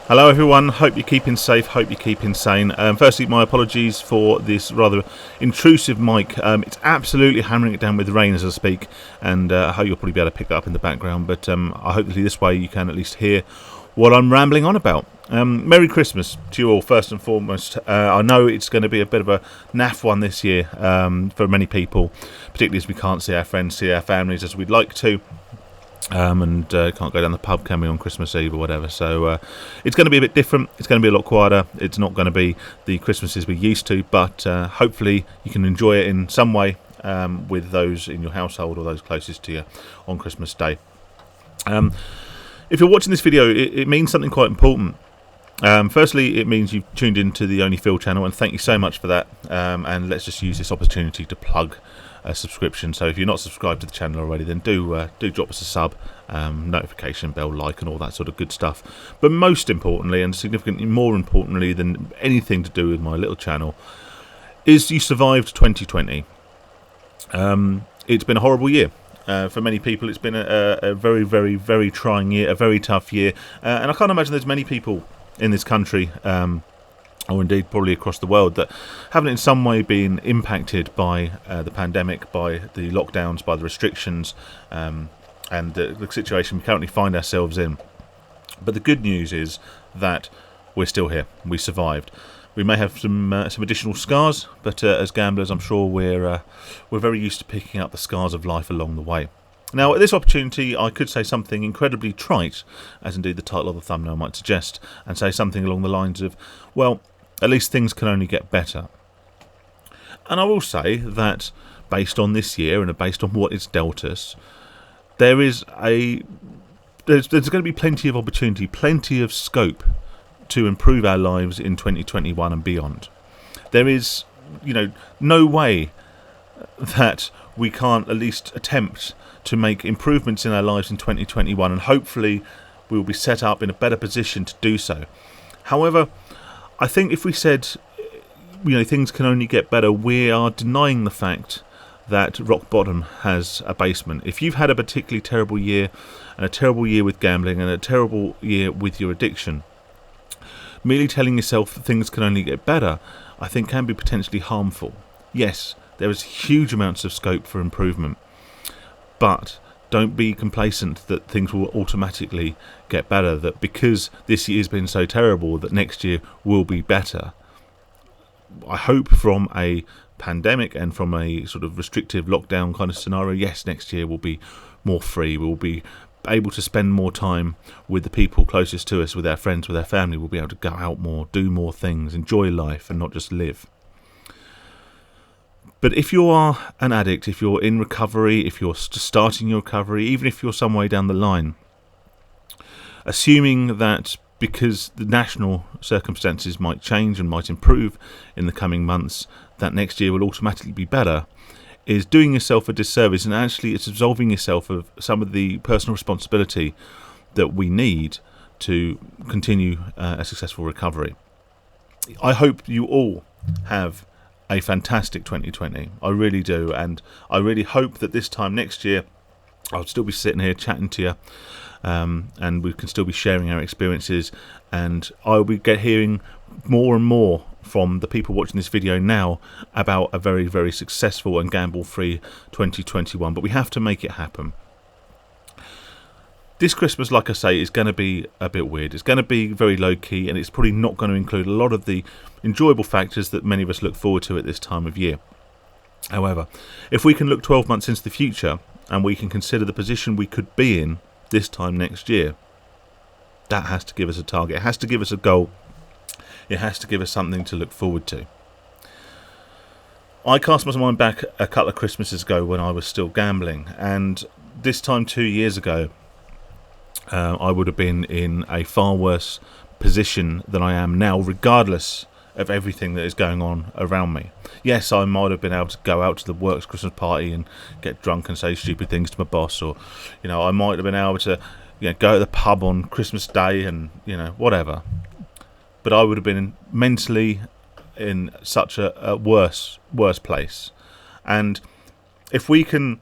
Hello everyone, hope you're keeping safe, hope you're keeping sane. Firstly, my apologies for this rather intrusive mic. It's absolutely hammering it down with rain as I speak, and I hope you'll probably be able to pick that up in the background, but I hope this way you can at least hear what I'm rambling on about. Merry Christmas to you all, first and foremost. I know it's going to be a bit of a naff one this year for many people, particularly as we can't see our friends, see our families as we'd like to. And can't go down the pub, can we, on Christmas Eve or whatever. So it's going to be a bit different. It's going to be a lot quieter. It's not going to be the Christmases we're used to, but hopefully you can enjoy it in some way with those in your household or those closest to you on Christmas Day. If you're watching this video, it means something quite important. Firstly, it means you've tuned into the Only Phil channel, and thank you so much for that. And let's just use this opportunity to plug a subscription. So if you're not subscribed to the channel already, then do drop us a sub, notification bell, like, and all that sort of good stuff. But most importantly, and significantly more importantly than anything to do with my little channel, is you survived 2020. It's been a horrible year. For many people, it's been a very, very, very trying year, a very tough year. And I can't imagine there's many people in this country, or indeed probably across the world, that haven't in some way been impacted by the pandemic, by the lockdowns, by the restrictions, and the situation we currently find ourselves in. But the good news is that we're still here. We survived. We may have some additional scars, but as gamblers, I'm sure we're very used to picking up the scars of life along the way. Now, at this opportunity, I could say something incredibly trite, as indeed the title of the thumbnail might suggest, and say something along the lines of, well, at least things can only get better. And I will say that, based on this year and based on what it's dealt us, there's going to be plenty of opportunity, plenty of scope to improve our lives in 2021 and beyond. There is, no way that we can't at least attempt to make improvements in our lives in 2021, and hopefully we will be set up in a better position to do so. However, I think if we said, things can only get better, we are denying the fact that rock bottom has a basement. If you've had a particularly terrible year, and a terrible year with gambling, and a terrible year with your addiction, merely telling yourself that things can only get better, I think can be potentially harmful. Yes, there is huge amounts of scope for improvement, but don't be complacent that things will automatically get better, that because this year's been so terrible that next year will be better. I hope from a pandemic and from a sort of restrictive lockdown kind of scenario, yes, next year will be more free, we'll be able to spend more time with the people closest to us, with our friends, with our family, we'll be able to go out more, do more things, enjoy life and not just live. But if you are an addict, if you're in recovery, if you're starting your recovery, even if you're some way down the line, assuming that because the national circumstances might change and might improve in the coming months, that next year will automatically be better, is doing yourself a disservice, and actually it's absolving yourself of some of the personal responsibility that we need to continue a successful recovery. I hope you all have a fantastic 2020. I really do, and I really hope that this time next year I'll still be sitting here chatting to you, and we can still be sharing our experiences, and I'll be hearing more and more from the people watching this video now about a very, very successful and gamble-free 2021, but we have to make it happen. This Christmas, like I say, is going to be a bit weird. It's going to be very low-key, and it's probably not going to include a lot of the enjoyable factors that many of us look forward to at this time of year. However, if we can look 12 months into the future, and we can consider the position we could be in this time next year, that has to give us a target. It has to give us a goal. It has to give us something to look forward to. I cast my mind back a couple of Christmases ago when I was still gambling, and this time 2 years ago, I would have been in a far worse position than I am now, regardless of everything that is going on around me. Yes, I might have been able to go out to the works Christmas party and get drunk and say stupid things to my boss, or I might have been able to go to the pub on Christmas Day and whatever. But I would have been mentally in such a worse place. And if we can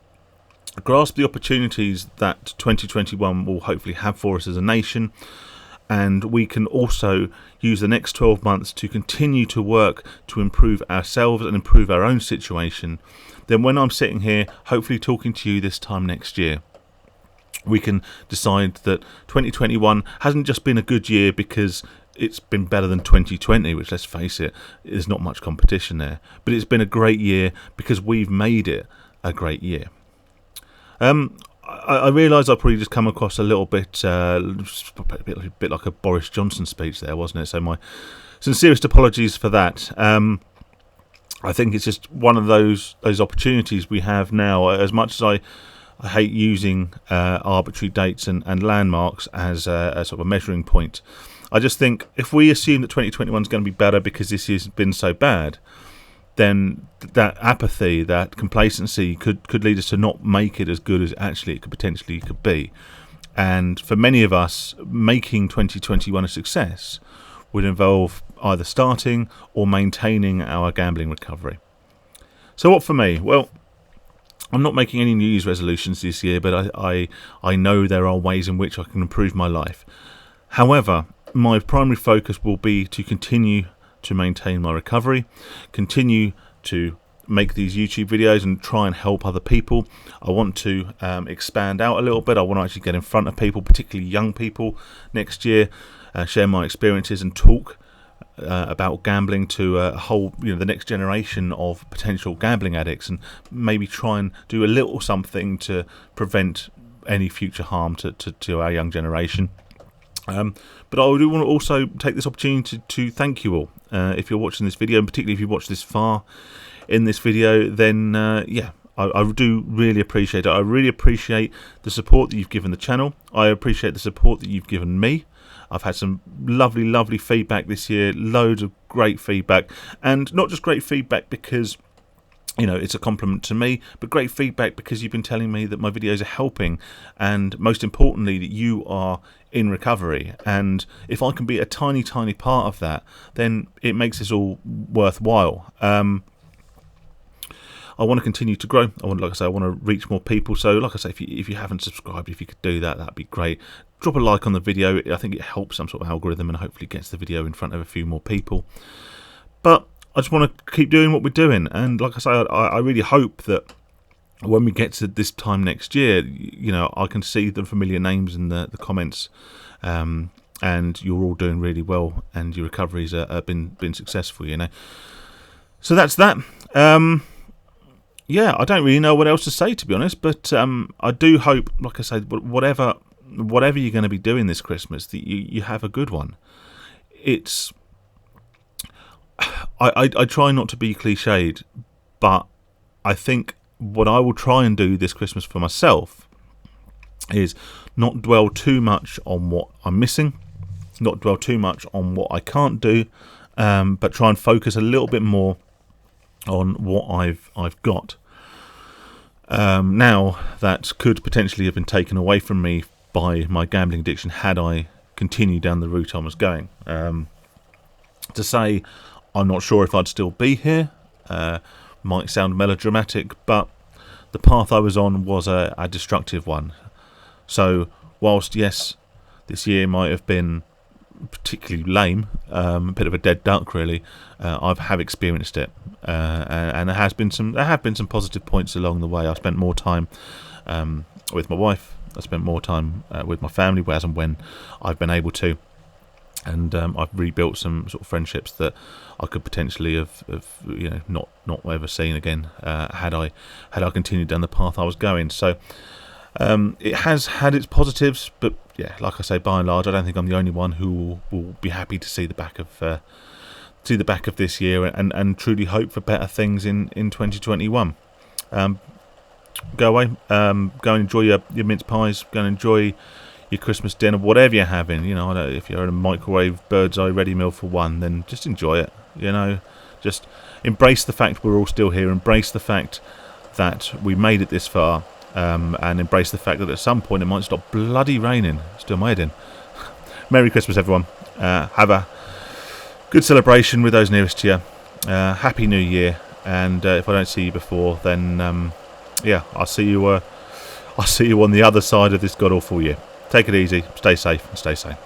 grasp the opportunities that 2021 will hopefully have for us as a nation, and we can also use the next 12 months to continue to work to improve ourselves and improve our own situation, then when I'm sitting here hopefully talking to you this time next year, we can decide that 2021 hasn't just been a good year because it's been better than 2020, which, let's face it, there's not much competition there, but it's been a great year because we've made it a great year. I realise I probably just come across a little bit like a Boris Johnson speech there, wasn't it? So my sincerest apologies for that. I think it's just one of those opportunities we have now. As much as I hate using arbitrary dates and landmarks as a sort of a measuring point, I just think if we assume that 2021 is going to be better because this year's been so bad, then that apathy, that complacency could lead us to not make it as good as actually it could potentially be. And for many of us, making 2021 a success would involve either starting or maintaining our gambling recovery. So what for me? Well, I'm not making any New Year's resolutions this year, but I know there are ways in which I can improve my life. However, my primary focus will be to continue to maintain my recovery, continue to make these YouTube videos and try and help other people. I want to expand out a little bit. I want to actually get in front of people, particularly young people, next year, share my experiences and talk about gambling to a whole, the next generation of potential gambling addicts, and maybe try and do a little something to prevent any future harm to our young generation. But I do want to also take this opportunity to thank you all. If you're watching this video, and particularly if you watch this far in this video, then I do really appreciate it. I really appreciate the support that you've given the channel. I appreciate the support that you've given me. I've had some lovely feedback this year, loads of great feedback, and not just great feedback because it's a compliment to me, but great feedback because you've been telling me that my videos are helping, and most importantly that you are in recovery. And if I can be a tiny part of that, then it makes this all worthwhile. I want to continue to grow. I want to reach more people. So like I say, if you haven't subscribed, if you could do that, that'd be great. Drop a like on the video. I think it helps some sort of algorithm and hopefully gets the video in front of a few more people. But I just want to keep doing what we're doing, and like I say, I really hope that when we get to this time next year, I can see the familiar names in the comments, and you're all doing really well, and your recoveries have been successful. So that's that. I don't really know what else to say, to be honest, but I do hope, like I said, whatever you're going to be doing this Christmas, that you have a good one. I try not to be cliched, but I think what I will try and do this Christmas for myself is not dwell too much on what I'm missing, not dwell too much on what I can't do, but try and focus a little bit more on what I've got. Now that could potentially have been taken away from me by my gambling addiction had I continued down the route I was going. To say I'm not sure if I'd still be here might sound melodramatic, but the path I was on was a destructive one. So whilst, yes, this year might have been particularly lame, a bit of a dead duck really, I have experienced it, and there have been some positive points along the way. I spent more time with my wife. I spent more time with my family as and when I've been able to. And I've rebuilt some sort of friendships that I could potentially have not ever seen again had I continued down the path I was going. So it has had its positives, but yeah, like I say, by and large, I don't think I'm the only one who will be happy to see the back of this year and truly hope for better things in 2021. Go away, go and enjoy your mince pies. Go and enjoy your Christmas dinner, whatever you're having. If you're in a microwave bird's eye ready meal for one, then just enjoy it. Just embrace the fact we're all still here. Embrace the fact that we made it this far, and embrace the fact that at some point it might stop bloody raining. Still my head in. Merry Christmas, everyone. Have a good celebration with those nearest to you. Happy New Year. And if I don't see you before, then I'll see you on the other side of this god awful year. Take it easy, stay safe, and stay sane.